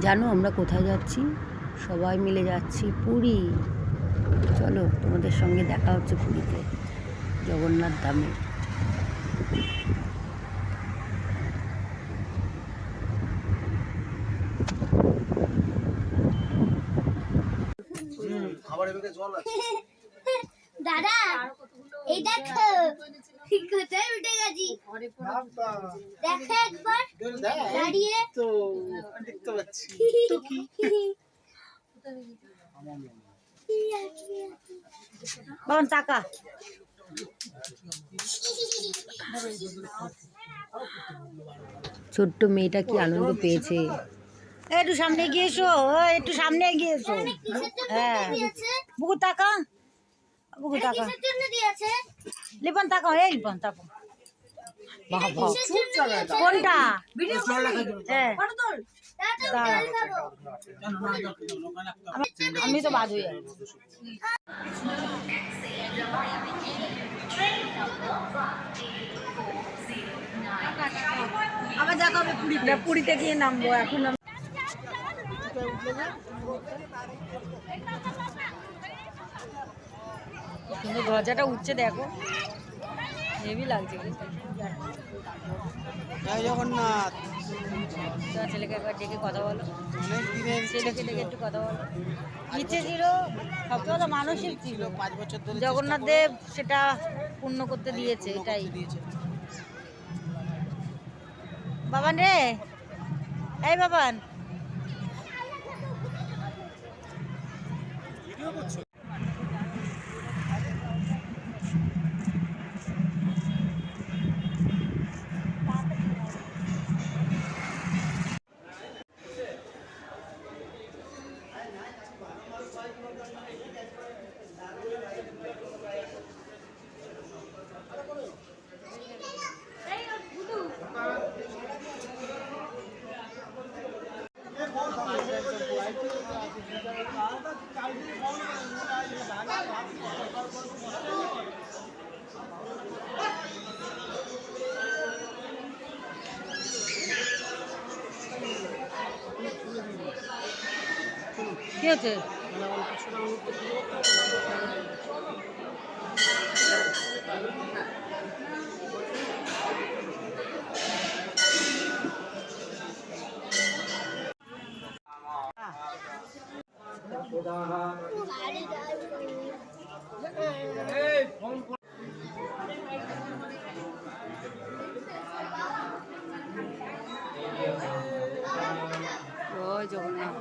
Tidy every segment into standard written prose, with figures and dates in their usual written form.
জানো আমরা কোথায় যাচ্ছি? সবাই মিলে যাচ্ছি পুরী। চলো তোমাদের সঙ্গে দেখা হচ্ছে পুরীতে, জগন্নাথ ধামে। দাদা এই দেখো কোথায় উঠে গেছি, দেখো একবার দাঁড়িয়ে তো দেখতে পাচ্ছি তো কি বাবা টাকা ছোট্ট মেয়েটা কি আনন্দ পেয়েছে। একটু সামনে গিয়েছো, একটু সামনে গিয়েছো। হ্যাঁ বুকু টাকা, বুকু টাকা লিপন টাকা, এই লিপন টাকা। বাবা কোনটা? হ্যাঁ আমি তো বাদ হয়ে আবার দেখা হবে পুরীতে। পুরীতে গিয়ে নামবো এখন। কিন্তু ধ্বজাটা উঠছে দেখো, হেভি লাগছে। জয় জগন্নাথ। ছেলেকে একবার ডেকে কথা বলো, ছেলেকে ডেকে একটু কথা বলো। ইচ্ছে ছিল, সবচেয়ে কথা মানসিক ছিল, 5 বছর ধরে জগন্নাথ দেব সেটা পূর্ণ করতে দিয়েছে। এটাই বাবান রে, এই বাবান কি হচ্ছে? জয় জগন্নাথ।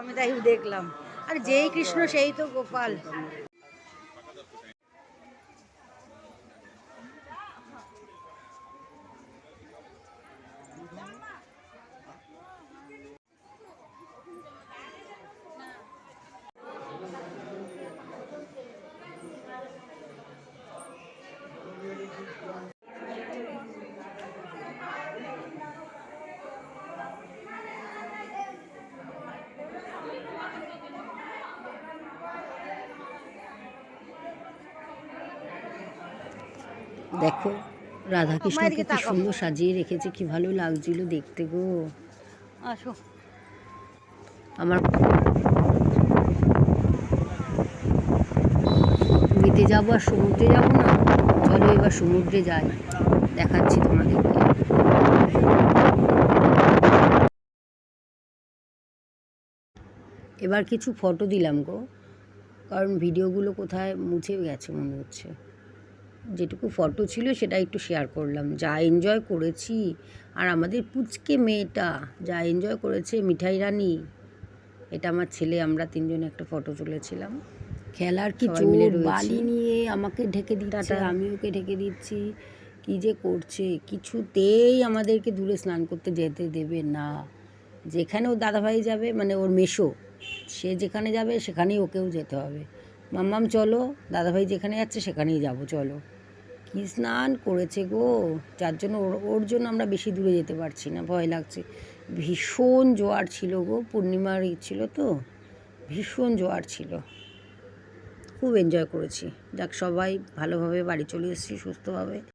আমি তাই দেখলাম, আর যেই কৃষ্ণ সেই তো গোপাল। দেখো রাধাকৃষ্ণকে কি সুন্দর সাজিয়ে রেখেছে, কি ভালো লাগছিল দেখতে গো। আসো আমার পুরীতে যাবো আর সমুদ্রে যাবো না। চলো এবার সমুদ্রে যাই, দেখাচ্ছি তোমাদেরকে। এবার কিছু ফটো দিলাম গো, কারণ ভিডিওগুলো কোথায় মুছে গেছে মনে হচ্ছে। যেটুকু ফটো ছিল সেটা একটু শেয়ার করলাম। যা এনজয় করেছি, আর আমাদের পুচকে মেয়েটা যা এনজয় করেছে, মিঠাই রানী, এটা আমার ছেলে, আমরা তিনজনে একটা ফটো তুলেছিলাম। খেলার কি জোর, বালি নিয়ে আমাকে ঢেকে দিচ্ছে, আমি ওকে ঢেকে দিচ্ছি। কি যে করছে, কিছুতেই আমাদেরকে দূরে স্নান করতে যেতে দেবে না। যেখানে ওর দাদাভাই যাবে, মানে ওর মেসো, সে যেখানে যাবে সেখানেই ওকেও যেতে হবে। মাম্মাম চলো, দাদাভাই যেখানে যাচ্ছে সেখানেই যাব, চলো। কি স্নান করেছে গো, যার জন্য ওর জন্য আমরা বেশি দূরে যেতে পারছি না, ভয় লাগছে। ভীষণ জোয়ার ছিল গো, পূর্ণিমার ছিল তো, ভীষণ জোয়ার ছিল। খুব এনজয় করেছি। যাক, সবাই ভালোভাবে বাড়ি চলে এসেছি সুস্থভাবে।